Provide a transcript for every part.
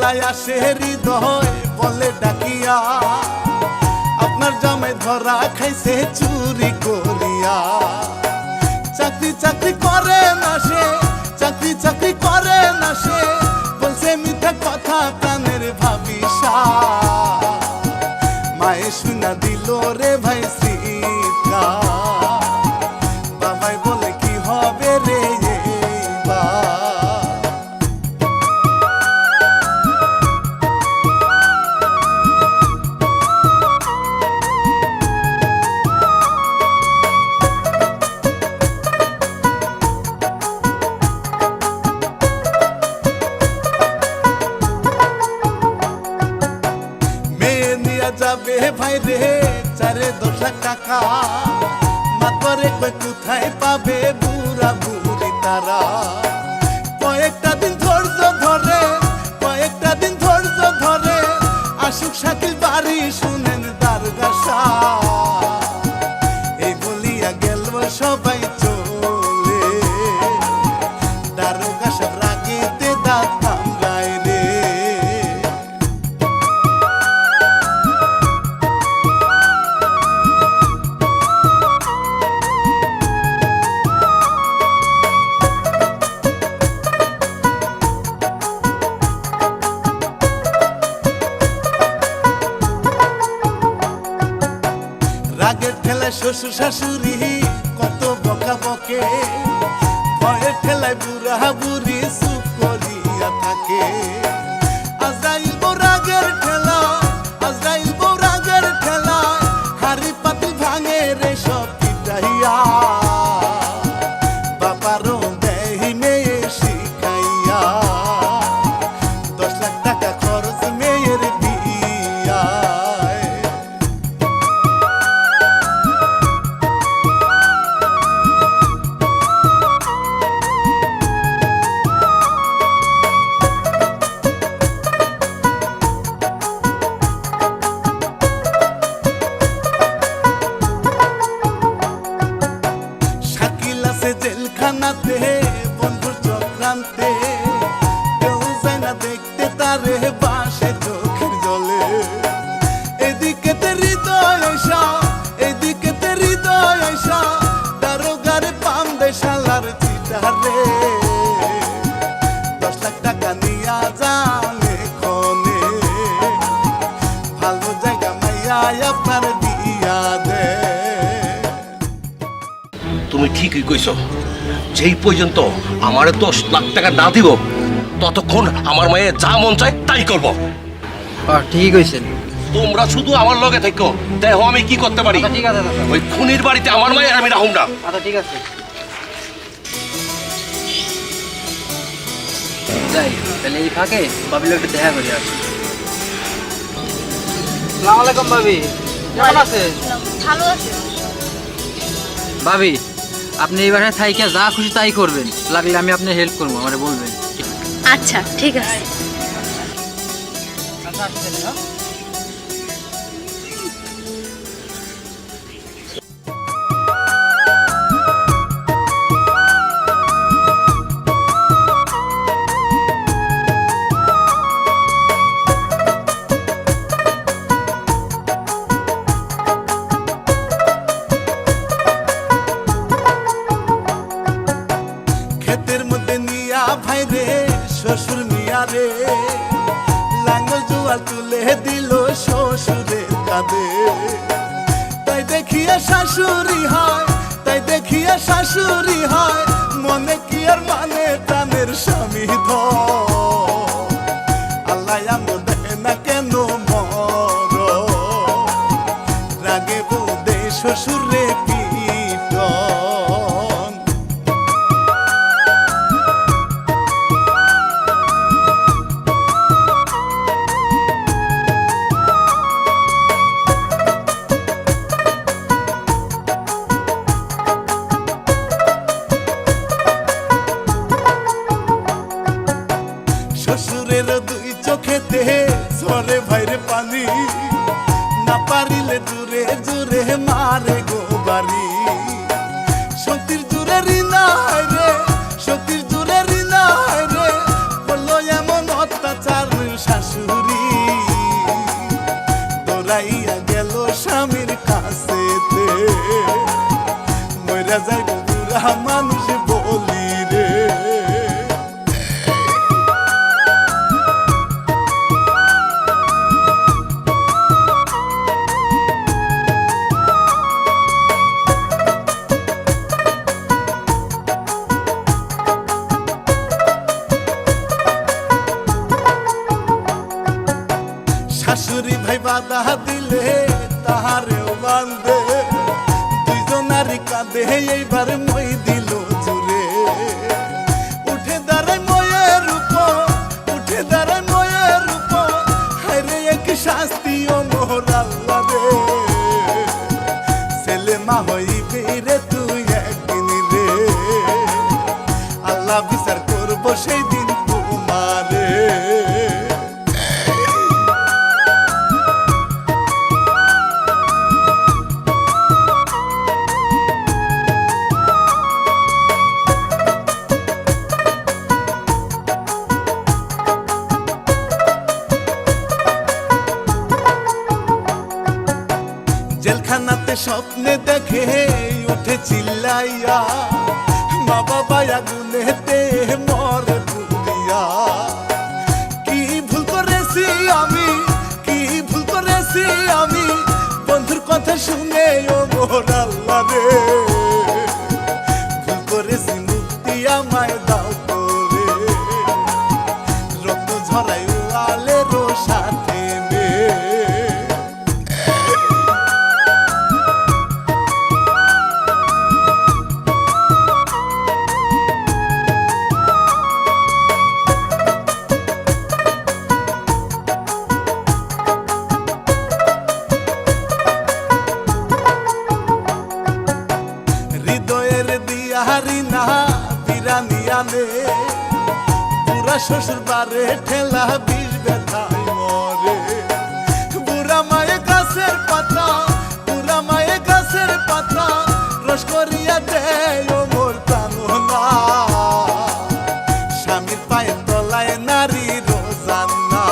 বেলায় আসে হৃদয় বলে ডাকিয়া, আপনার জামাই ধরা খাইছে চুরি করিয়া। চাকরি চাকরি করে না সে, চাকরি চাকরি করে না সে, বলছে মিথ্যা কথা প্রাণের ভাবিসা। মায়ে শুনা দিল রে ভাই সিকা, বাবাই বলে কি হবে রে যাবে ভাই রে 4-10 লাখ টাকা, মাতরে কই কোথায় পাবে বুড়া বুড়ি তারা। কয়েকটা দিন ধৈর্য ধরে, কয়েকটা দিন ধৈর্য ধরে, আশুক শাকিল বাড়ি শুনেন দারগাসা। এই বলিয়া গেল সবাই চলে, দারোগা সব রাগিতে দাঁত কামড়ায় রে। রাগের ঠেলায় শ্বশুর শাশুড়ি কত বকা বকে, ভয়ের ঠেলায় বুড়া বুড়ি চুপ করিয়া থাকে। আজরাইল বউ রাগের ঠেলা, আজরাইল বউ রাগের ঠেলা, হাড়ি পাতিল ভাঙে রে সব পিটাইয়া। বাবারও দেহি মেয়ে শিখাইয়া, 10 লাখ টাকা খরচ মেয়ের বিয়া। জেলখানাতে বন্ধুর চক্রান্তে, কেউ যায় না দেখতে তারে বাসে চোখের জলে। এদিকে তে হৃদয় আইসা, এদিকে তে হৃদয় আইসা, দারোগারে পাম দে শালার চিটারে। 10 লাখ টাকা নিয়া যানে ক্ষণে, ভালো জায়গা মাইয়া আপনার দিয়া দে। তুমি ঠিকই কইছো, যেই পর্যন্ত আমারে 10 লাখ টাকা না দিব ততক্ষণ আমার মায়ের যা মন চায় তাই করব। ঠিক কইছেন। তোমরা শুধু আমার লগে থাকো, দেখো আমি কি করতে পারি। ঠিক আছে দাদা, ওই খুনির বাড়িতে আমার মায়ের আমি রাখুম না। আচ্ছা ঠিক আছে, যাই তাহলে এই ফাঁকে ভাবির লোকটা দেখা করি। আসি। আসসালামু আলাইকুম ভাবি, কেমন আছেন? ভালো আছে ভাবি, আপনি এই বাসায় থাইকে যা খুশি তাই করবেন, লাগলে আমি আপনার হেল্প করবো, আমারে বলবেন। আচ্ছা ঠিক আছে। ভাই রে শ্বশুর মিয়া রে, লাঙ্গল জুয়াল তুলে দিল শ্বশুরে কাঁদে। তাই দেখিয়া শাশুড়ি হয়, তাই দেখিয়া শাশুড়ি হয়, মনে কি আর মানে প্রাণের স্বামী ধর। আল্লাহ আমো দেয় না কেন মর, রাগে বউ দে শ্বশুরে পিট। শ্বশুরের 2 চোখেতে ঝরে ভাইরে পানি, না পারিলে জুড়ে জুড়ে মারে গো বাড়ি। শক্তির জুড়ে রিনা রে, শক্তির জুড়ে রিনা রে, বললো এমন অত্যাচার শাশুড়ি। মঞ্জুরি ভাই বাধা দিলে তাহারেও বান্ধে দুইজনারি কাঁদে এইবার মই দিল জুড়ে উঠে দাঁড়ায় ময়ের উপর উঠে দাঁড়ায় ময়ের উপর হায়রে এক শাস্তিও মোর আল্লাহ রে ছেলে মা হইবি রে তুই একদিন রে আল্লাহ বিচার করবো সেই দিন তোমারে জেলখানাতে স্বপ্নে দেখে উঠে চিল্লাইয়া মা বাবা আগুনেতে মরে পুড়িয়া কি ভুল করেছি আমি কি ভুল করেছি আমি বন্ধুর কথা শুনে ও মোর আল্লাহ রে ভুল করেছি মুক্তি আমায় দাও করে রক্ত ঝরাই ওয়ালের সাথে নে হৃদয়ের দিয়ারি না বিরানি আনে বুড়া শ্বশুর বারে ঠেলা বিষ ব্যথায় মরে বুড়া মায়ে গাছের পাতা বুড়া মায়ে গাছের পাতা রস করিয়া দেয় ও মোর প্রাণনা স্বামীর পায়ের তলায় নারী রোজানা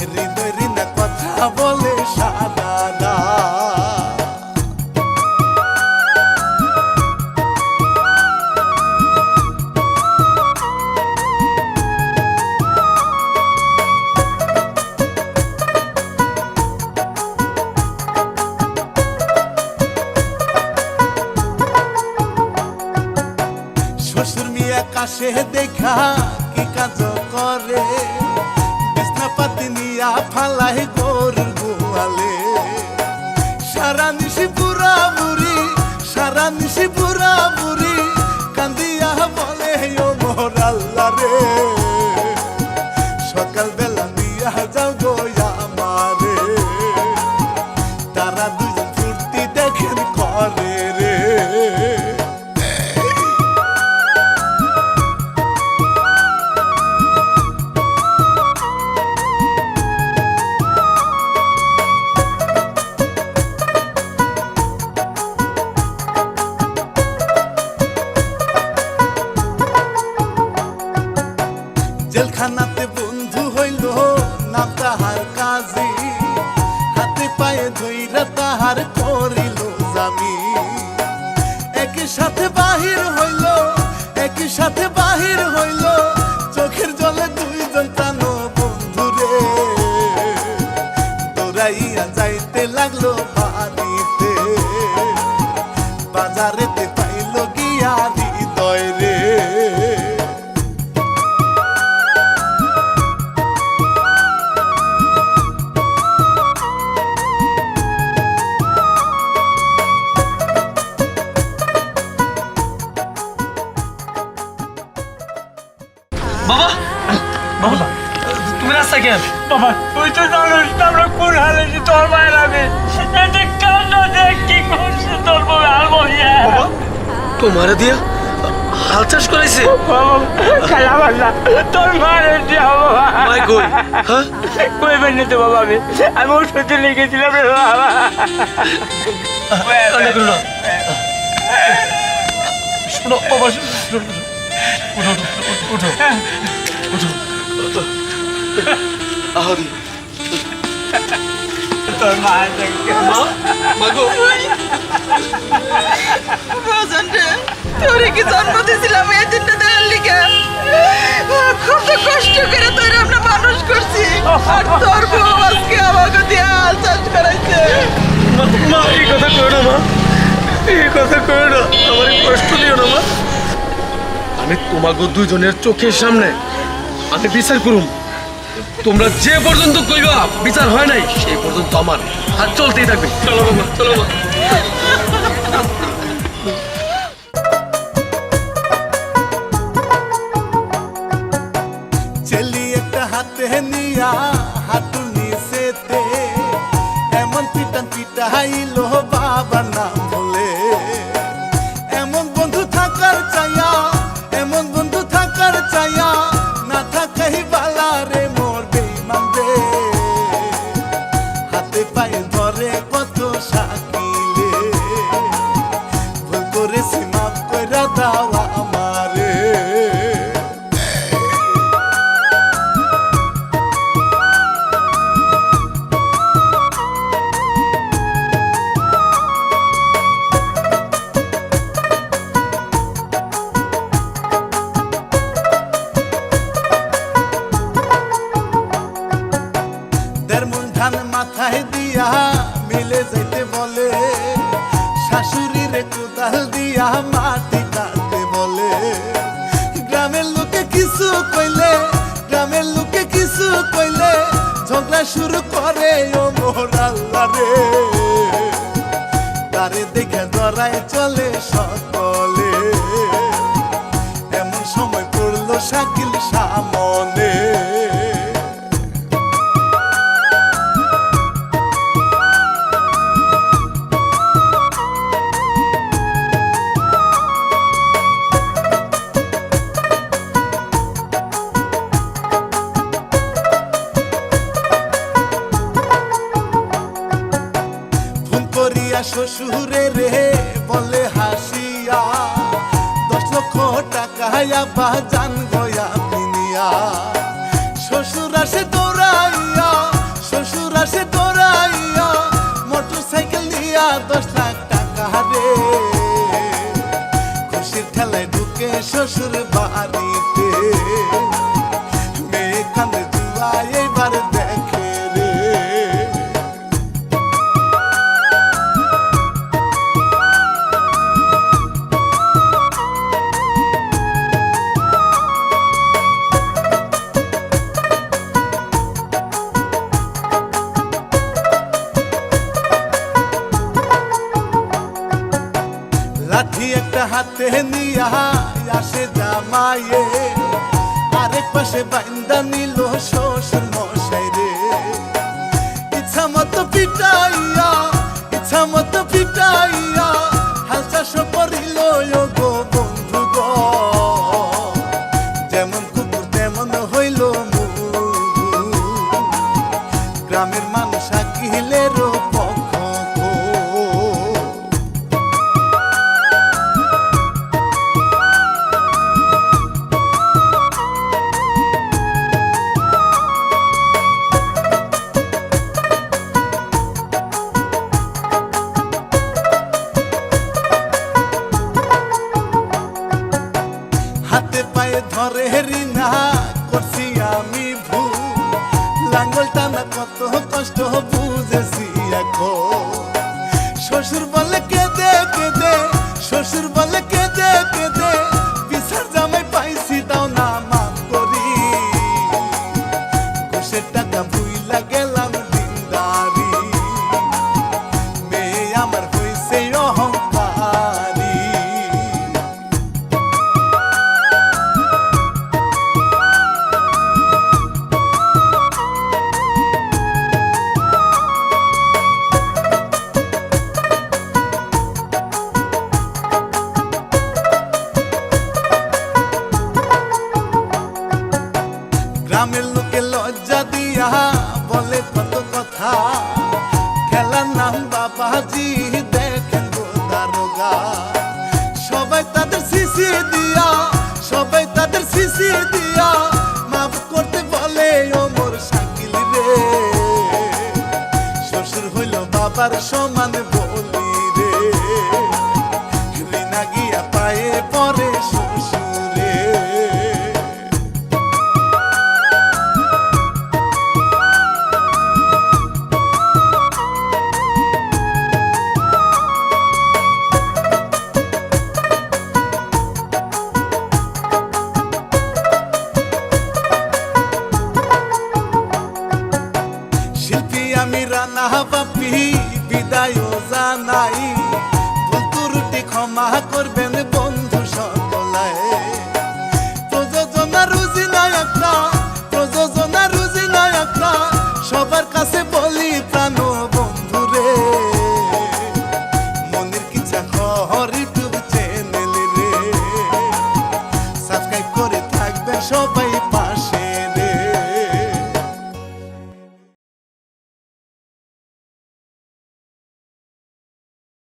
হৃদয় ঋণা কথা বলে সাদা না শ্বশুর মিয়া কাশে দেখা কি কাজ করে বিছনা পাতি নিয়া ফালাই গরুর গোয়ালে সারা নিশি বুড়া বুড়ি সারা নিশি বুড়া বুড়ি কান্দিয়া বলে ও মোর আল্লাহ রে সকাল বেলা নিয়া যাও গো আমারে তারা দুজন ফুর্তি দেখেন করে রে জেলখানাতে বন্ধু হইল নাম তাহার কাজী হাতে পায়ে ধইরা তাহার করিল জামি একই সাথে বাহির হইল একই সাথে বাহির হইল চোখের জলে দুইজন প্রাণ বন্ধু রে দৌড়াইয়া যাইতে লাগলো বাড়িতে বাজারেতে পাইল গিয়া হৃদয় রে বাবা বাবা তুমি রাস্তা কেন বাবা তুই তো জানিস না আমরা কোন হালে আছি তোর মায়ের আমি এতে কান্দ দেখ কি করছে তোর বাবা আলমহিয়া তোমারে দিয়া হাল চাষ করাইছে বাবা খেলা না তোর মায়ের দিয়া বাবা মাই কই হ্যাঁ কই বেনে তো বাবা আমি ওষুধ লিখেছিলাম রে বাবা কান্না করো না। শোনো বাবা শোনো উঠো উঠো উঠো উঠো আহাদি তোর মায়ের মা মাগো তোরে কি জন্ম দিয়েছিলাম এই দিনটা দেওয়ার লিগে কত কষ্ট করে তোরে আমরা মানুষ করছি আর তোর বউ আজকে আমাকে দিয়ে হাল চাষ করাইছে মা এই কথা কই না মা এই কথা কই না আমার কষ্ট দিও না মা আমি তোমাকে দুইজনের চোখের সামনে আমি বিচার করুম তোমরা যে পর্যন্ত কইবা বিচার হয় নাই সেই পর্যন্ত আমার হাত চলতেই থাকবে। চলো বাবা, চলো বাবা। চেলি একটা হাতে নিয়া হাঁটু নিচেতে এমন পিটান পিটাইলো বাবা নাম বলে। এমন বন্ধু থাকার চাইয়া, এমন বন্ধু থাকার চাইয়া, না থাকাই বালা রে মোর বেঈমান রে। হাতে পায়ে ধরে কত শাকিলে, ভুল করেছি মাফ কইরা দাও আমারে। দেড়মন ধান মাথায় দিয়া মিলে যাইতে বলে, শাশুড়িরে কোদাল দিয়া মাটি কাটতে বলে। গ্রামের লোকে কিছু কইলে, গ্রামের লোকে কিছু কইলে ঝগড়া শুরু করে ও মোর আল্লাহ রে। তারে দেখে ধরায় চলে সকলে, এমন সময় পড়লো শাকিল সামনে। ফোন করিয়া শ্বশুরে রে বলে হাসিয়া, 10 লক্ষ টাকা বা জান গয়া পিনিয়া। শ্বশুর আসে দৌড়াইয়া, শ্বশুর আসে দৌড়াইয়া, মোটর সাইকেল নিয়া 10 লাখ টাকা রে। খুশির ঠেলায় ঢুকে শ্বশুর বাড়িতে, মেয়ে কান্দে জুয়া এইবার দেখে রে। লাঠি একটা হাতে নিয়া আসে জামাইয়ে, আরেক পাশে বাইন্দা নিল শ্বশুর মশাই রে। ইচ্ছা মতো পিটাইয়া, ইচ্ছা মতো পিটাইয়া, হাল চাষ করিল ও গো বন্ধু গো। যেমন কুকুর তেমন হইল মুগু, গ্রামের মানুষ আকিলেরও পক্ষ গো। হাতে পায়ে ধরে রিনা করছি আমি ভুল, লাঙ্গল টানা কত কষ্ট বুঝেছি এখন। শ্বশুর বলে কেঁদে কেঁদে, শ্বশুর বলে কেঁদে কেঁদে, বিচার জামাই পাইছি দাও না মাফ করি। ঘুষের টাকা ভুইলা গেলাম দিনদারি, মেয়ে আমার হইছে অহংকারী। গ্রামের লোকে লজ্জা দিয়া বলে কত কথা, খেলার নাম বাবাজি দেখেন গো দারোগা। সবাই তাদের সিসি দিয়া, সবাই তাদের সিসি দিয়া মাফ করতে বলে ও মোর শাকিল রে। শ্বশুর হইল বাবার সমান বলি রে, রিনা গিয়া পায়ে পরে শ্বশুরে। আমি রানা বাপি বিদায় জানাই ভুল ত্রুটি ক্ষমা করবেন